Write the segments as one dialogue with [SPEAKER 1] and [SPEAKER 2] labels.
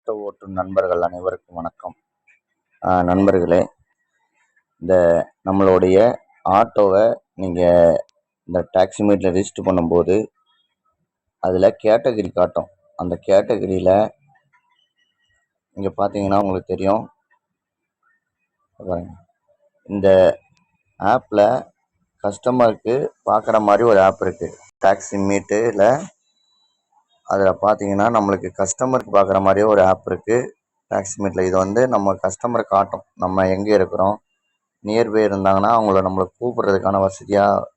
[SPEAKER 1] Auto ஓட்டும் நண்பர்கள் அனைவருக்கும் வணக்கம். நண்பர்களே, இந்த நம்மளுடைய ஆட்டோவை நீங்கள் இந்த டாக்ஸி மீட்டில் ரிஜிஸ்டர் பண்ணும்போது அதில் கேட்டகரி காட்டும். அந்த கேட்டகரியில் இங்கே பார்த்தீங்கன்னா உங்களுக்கு தெரியும். இந்த ஆப்பில் கஸ்டமருக்கு பார்க்குற மாதிரி ஒரு ஆப் இருக்குது. டாக்ஸி மீட்டில் அதில் பார்த்தீங்கன்னா நம்மளுக்கு கஸ்டமருக்கு பார்க்குற மாதிரியே ஒரு ஆப் இருக்குது டாக்ஸி மீட்டில். இது வந்து நம்ம கஸ்டமரை காட்டும், நம்ம எங்கே இருக்கிறோம், நியர்பை இருந்தாங்கன்னா அவங்கள நம்மளை கூப்பிட்றதுக்கான வசதியாக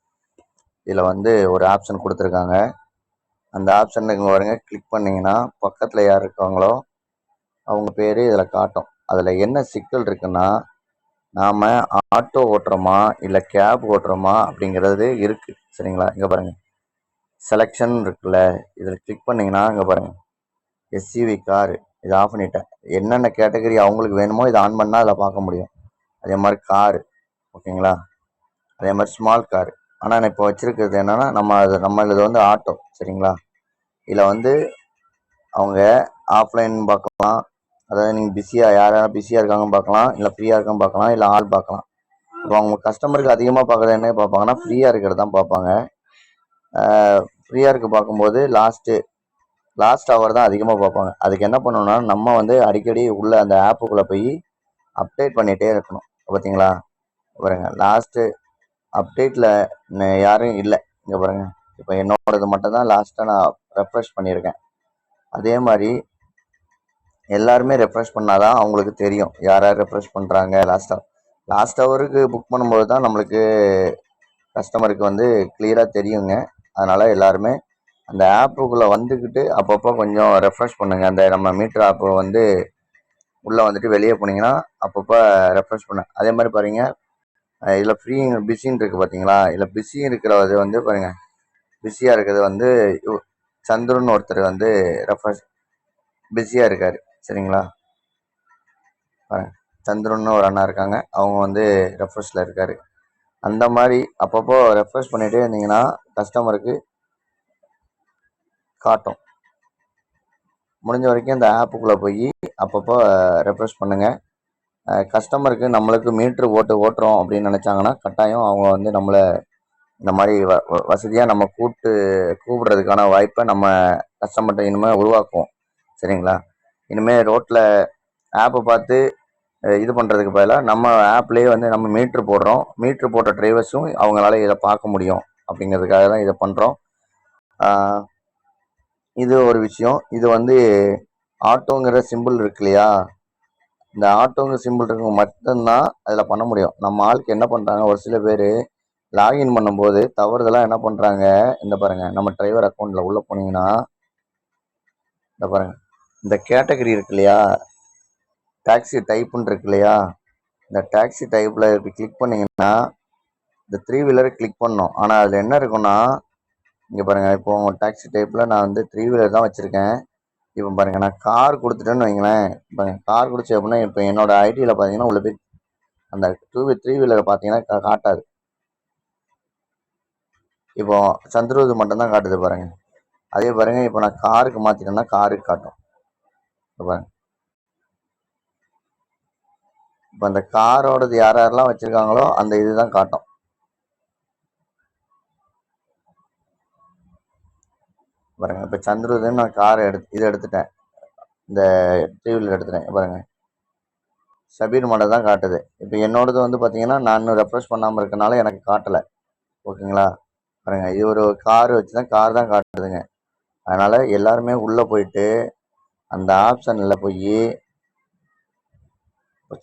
[SPEAKER 1] இதில் வந்து ஒரு ஆப்ஷன் கொடுத்துருக்காங்க. அந்த ஆப்ஷன் இங்கே வருங்க, கிளிக் பண்ணிங்கன்னா பக்கத்தில் யார் இருக்காங்களோ அவங்க பேர் இதில் காட்டும். அதில் என்ன சிக்கல் இருக்குன்னா, நாம் ஆட்டோ ஓட்டுறோமா இல்லை கேப் ஓட்டுறோமா அப்படிங்கிறது இருக்குது. சரிங்களா? இங்கே பாருங்கள், செலெக்ஷன் இருக்குல்ல, இதில் கிளிக் பண்ணிங்கன்னா இங்கே பாருங்கள், எஸ்யூவி காரு, இதை ஆஃப் பண்ணிட்டேன். என்னென்ன கேட்டகரி அவங்களுக்கு வேணுமோ இதை ஆன் பண்ணால் அதில் பார்க்க முடியும். அதே மாதிரி காரு, ஓகேங்களா, அதே மாதிரி ஸ்மால் காரு. ஆனால் நான் இப்போ வச்சுருக்கிறது என்னென்னா நம்ம இது வந்து ஆட்டோ. சரிங்களா? இதில் வந்து அவங்க ஆஃப்லைன் பார்க்கலாம், அதாவது நீங்கள் பிஸியாக யாரும் பிஸியாக இருக்காங்கன்னு பார்க்கலாம், இல்லை ஃப்ரீயாக இருக்கான்னு பார்க்கலாம், இல்லை ஆள் பார்க்கலாம். இப்போ அவங்க கஸ்டமருக்கு அதிகமாக பார்க்குறது என்ன பார்ப்பாங்கன்னா, ஃப்ரீயாக இருக்கிறது தான் பார்ப்பாங்க. ஃப்ரீயாக இருக்க பார்க்கும்போது லாஸ்ட் ஹவர் தான் அதிகமாக பார்ப்பாங்க. அதுக்கு என்ன பண்ணணும்னா, நம்ம வந்து அடிக்கடி உள்ள அந்த ஆப்புக்குள்ளே போய் அப்டேட் பண்ணிகிட்டே இருக்கணும். பார்த்தீங்களா? பாருங்க, லாஸ்ட்டு அப்டேட்டில் யாரும் இல்லை. இங்கே பாருங்க, இப்போ என்னோடது மட்டும் தான் லாஸ்ட்டாக நான் ரெஃப்ரெஷ் பண்ணியிருக்கேன். அதே மாதிரி எல்லாருமே ரெஃப்ரெஷ் பண்ணாதான் அவங்களுக்கு தெரியும் யார் யார் ரெஃப்ரெஷ் பண்ணுறாங்க. லாஸ்ட் ஹவருக்கு புக் பண்ணும்போது தான் நம்மளுக்கு கஸ்டமருக்கு வந்து கிளியராக தெரியுங்க. அதனால் எல்லாருமே அந்த ஆப்புக்குள்ளே வந்துக்கிட்டு அப்பப்போ கொஞ்சம் ரெஃப்ரெஷ் பண்ணுங்கள். அந்த நம்ம மீட்டர் ஆப்பு வந்து உள்ளே வந்துட்டு வெளியே போனீங்கன்னா அப்பப்போ ரெஃப்ரெஷ் பண்ண. அதே மாதிரி பாருங்கள், இதில் ஃப்ரீ பிஸின்னு இருக்குது பார்த்தீங்களா? இதில் பிஸி இருக்கிறது வந்து பாருங்கள், பிஸியாக இருக்கிறது வந்து சந்துருன்னு ஒருத்தர் வந்து ரெஃப்ரெஷ் பிஸியாக இருக்கார். சரிங்களா? சந்துருன்னு ஒரு அண்ணா இருக்காங்க, அவங்க வந்து ரெஃப்ரெஷில் இருக்கார். அந்த மாதிரி அப்பப்போ ரெஃப்ரெஷ் பண்ணிகிட்டே இருந்தீங்கன்னா கஸ்டமருக்கு காட்டும். முடிஞ்ச வரைக்கும் இந்த ஆப்புக்குள்ளே போய் அப்பப்போ ரெஃப்ரெஷ் பண்ணுங்கள். கஸ்டமருக்கு நம்மளுக்கு மீட்ரு ஓட்டுறோம் அப்படின்னு நினச்சாங்கன்னா கட்டாயம் அவங்க வந்து நம்மளை இந்த மாதிரி வசதியாக நம்ம கூப்பிடுறதுக்கான வாய்ப்பை நம்ம கஸ்டமர்கிட்ட இனிமேல் உருவாக்குவோம். சரிங்களா? இனிமேல் ரோட்டில் ஆப்பை பார்த்து இது பண்ணுறதுக்கு பதிலாக நம்ம ஆப்லேயே வந்து நம்ம மீட்ரு போடுற டிரைவர்ஸும் அவங்களால இதை பார்க்க முடியும் அப்படிங்கிறதுக்காக தான் இதை பண்ணுறோம். இது ஒரு விஷயம். இது வந்து ஆட்டோங்கிற சிம்பிள் இருக்கு இல்லையா, இந்த ஆட்டோங்கிற சிம்பிள் இருக்கவங்க மட்டும்தான் அதில் பண்ண முடியும். நம்ம ஆளுக்கு என்ன பண்ணுறாங்க, ஒரு சில பேர் லாகின் பண்ணும்போது தவறுதெல்லாம் என்ன பண்ணுறாங்க, இந்த பாருங்கள், நம்ம டிரைவர் அக்கௌண்ட்டில் உள்ளே போனீங்கன்னா இந்த பாருங்கள், இந்த கேட்டகரி இருக்கு இல்லையா, டாக்ஸி டைப்புன்னு இருக்கு இல்லையா, இந்த டாக்ஸி டைப்பில் கிளிக் பண்ணிங்கன்னா இந்த 3 வீலரை கிளிக் பண்ணணும். ஆனால் அதில் என்ன இருக்குன்னா, இங்கே பாருங்கள், இப்போ டாக்ஸி டைப்பில் நான் வந்து 3 வீலர் தான் வச்சுருக்கேன். இப்போ பாருங்கள், நான் கார் கொடுத்துட்டேன்னு வைங்களேன். பாருங்கள், கார் கொடுத்து அப்படின்னா இப்போ என்னோடய ஐடியில் பார்த்தீங்கன்னா உள்ள போய் அந்த 3 வீலரை பார்த்தீங்கன்னா காட்டாது. இப்போ சந்திரூது மட்டும்தான் காட்டுது பாருங்கள். அதே பாருங்கள், இப்போ நான் காருக்கு மாற்றிட்டேன்னா காருக்கு காட்டும். இப்போ பாருங்கள், இப்போ அந்த காரோடது யாரெல்லாம் வச்சுருக்காங்களோ அந்த இதுதான் காட்டும். பாருங்கள், இப்போ சந்திரூதுன்னு நான் காரை எடுத்துட்டேன், இந்த 3 வீலர் எடுத்துட்டேன். பாருங்கள், ஷபீர் மட்டும் தான் காட்டுது. இப்போ என்னோடது வந்து பார்த்தீங்கன்னா நான் ரெஃப்ரெஷ் பண்ணாமல் இருக்கனால எனக்கு காட்டலை. ஓகேங்களா? பாருங்கள், இது ஒரு கார் வச்சு தான் கார் தான் காட்டுதுங்க. அதனால் எல்லாருமே உள்ளே போயிட்டு அந்த ஆப்ஷனில் போய்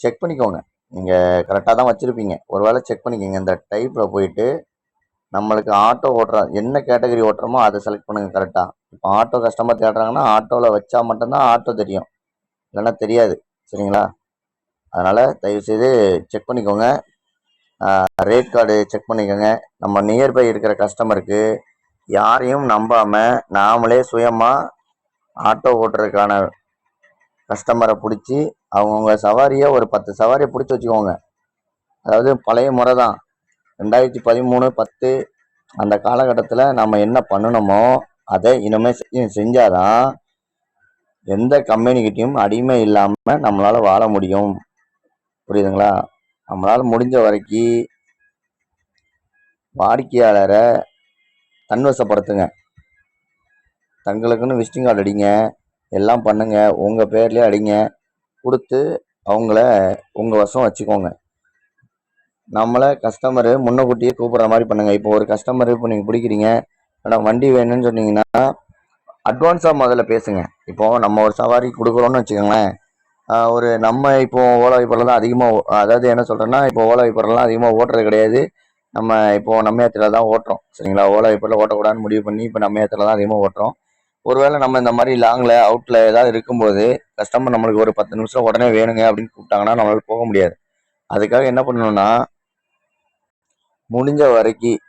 [SPEAKER 1] செக் பண்ணிக்கோங்க. நீங்கள் கரெக்டாக தான் வச்சுருப்பீங்க, ஒரு வேளை செக் பண்ணிக்கோங்க. இந்த டைப்பில் போயிட்டு நம்மளுக்கு ஆட்டோ என்ன கேட்டகரி ஓட்டுறோமோ அதை செலக்ட் பண்ணுங்கள் கரெக்டாக. இப்போ ஆட்டோ கஸ்டமர் தேடுறாங்கன்னா ஆட்டோவில் வச்சா மட்டும்தான் ஆட்டோ தெரியும், இல்லைன்னா தெரியாது. சரிங்களா? அதனால் தயவுசெய்து செக் பண்ணிக்கோங்க. ரேட் கார்டு செக் பண்ணிக்கோங்க. நம்ம நியர்பை இருக்கிற கஸ்டமருக்கு யாரையும் நம்பாமல் நாமளே சுயமாக ஆட்டோ ஓட்டுறதுக்கான கஸ்டமரை பிடிச்சி அவங்கவுங்க சவாரியை ஒரு 10 சவாரியை பிடிச்சி வச்சுக்கோங்க. அதாவது பழைய முறை தான், 2013, 10 அந்த காலகட்டத்தில் நம்ம என்ன பண்ணணுமோ அதை இனிமேல் செஞ்சாதான் எந்த கம்பெனிக்கிட்டையும் அடிமை இல்லாமல் நம்மளால் வாழ முடியும். புரியுதுங்களா? நம்மளால் முடிஞ்ச வரைக்கும் வாடிக்கையாளரை தன்வசப்படுத்துங்க. தங்களுக்குன்னு விசிட்டிங் கார்டு அடிங்க, எல்லாம் பண்ணுங்க, உங்கள் பேர்லேயே அடிங்க, கொடுத்து அவங்கள உங்கள் வசம் வச்சுக்கோங்க. நம்மளை கஸ்டமரு முன்னக்கூட்டியே கூப்பிட்ற மாதிரி பண்ணுங்கள். இப்போ ஒரு கஸ்டமரு இப்போ நீங்கள் பிடிக்கிறீங்க, மேடம் வண்டி வேணும்னு சொன்னீங்கன்னா அட்வான்ஸாக முதல்ல பேசுங்க. இப்போது நம்ம ஒரு சவாரி கொடுக்குறோன்னு வச்சுக்கோங்களேன், ஒரு நம்ம இப்போ ஓலா வைப்பரில் தான் அதிகமாக, அதாவது என்ன சொல்கிறேன்னா, இப்போ ஓலா வைப்பரெலாம் அதிகமாக ஓட்டுறது கிடையாது. நம்ம இப்போது நம்ம ஏத்தில் தான் ஓட்டுறோம். சரிங்களா? ஓலா வைப்பரில் ஓட்டக்கூடாதுன்னு முடிவு பண்ணி இப்போ நம்ம ஏத்தில் தான் அதிகமாக ஓட்டுறோம். ஒருவேளை நம்ம இந்த மாதிரி லாங்கில் அவுட்டில் ஏதாவது இருக்கும்போது கஸ்டமர் நம்மளுக்கு ஒரு 10 நிமிஷம் உடனே வேணுங்க அப்படின்னு கூப்பிட்டாங்கன்னா நம்மளால போக முடியாது. அதுக்காக என்ன பண்ணணும்னா, முடிஞ்ச வரைக்கும்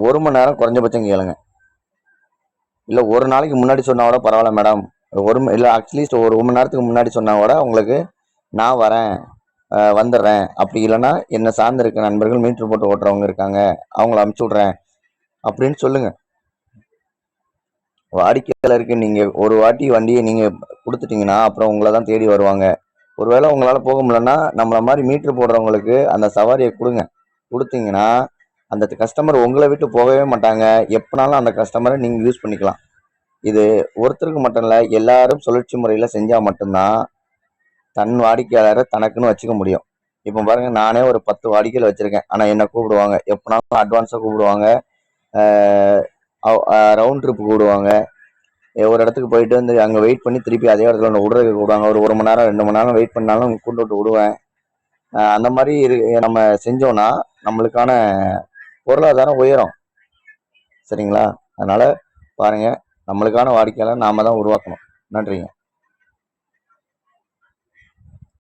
[SPEAKER 1] ஒரு மணி நேரம் குறைஞ்சபட்சம் கேளுங்க. இல்லை ஒரு நாளைக்கு முன்னாடி சொன்னா கூட பரவாயில்ல மேடம், இல்லை அட்லீஸ்ட் ஒரு மணி நேரத்துக்கு முன்னாடி சொன்னா கூட உங்களுக்கு நான் வரேன், வந்துடுறேன், அப்படி இல்லைன்னா என்னை சார்ந்து இருக்க நண்பர்கள் மீட்டர் போட்டு ஓட்டுறவங்க இருக்காங்க, அவங்கள அனுப்பிச்சி விட்றேன் அப்படின்னு சொல்லுங்க. வாடிக்கையாளருக்கு நீங்கள் ஒரு வாட்டி வண்டியை நீங்கள் கொடுத்துட்டீங்கன்னா அப்புறம் உங்களை தான் தேடி வருவாங்க. ஒருவேளை உங்களால் போக முடியலன்னா நம்மளை மாதிரி மீட்ரு போடுறவங்களுக்கு அந்த சவாரியை கொடுத்தீங்கன்னா அந்த கஸ்டமர் உங்களை விட்டு போகவே மாட்டாங்க. எப்போனாலும் அந்த கஸ்டமரை நீங்கள் யூஸ் பண்ணிக்கலாம். இது ஒருத்தருக்கு மட்டும் இல்லை, எல்லாரும் சுழற்சி முறையில் செஞ்சால் மட்டும்தான் தன் வாடிக்கையாளரை தனக்குன்னு வச்சுக்க முடியும். இப்போ பாருங்க, நானே ஒரு 10 வாடிக்கையாளர் வச்சுருக்கேன். ஆனால் என்னை கூப்பிடுவாங்க, எப்போனாலும் அட்வான்ஸாக கூப்பிடுவாங்க, ரவுண்ட் ட்ரிப்பு கூப்பிடுவாங்க, ஒரு இடத்துக்கு போயிட்டு வந்து அங்கே வெயிட் பண்ணி திருப்பி அதே இடத்துல ஒன்று விடுறதுக்கு கூப்பிடுவாங்க. ஒரு மணி நேரம் 2 மணி நேரம் வெயிட் பண்ணாலும் கூட்டு விட்டு விடுவேன். அந்த மாதிரி நம்ம செஞ்சோன்னா நம்மளுக்கான பொருளாதாரம் உயரும். சரிங்களா? அதனால் பாருங்கள், நம்மளுக்கான வாடிக்கையாளர் நாம தான் உருவாக்கணும். நன்றிங்க.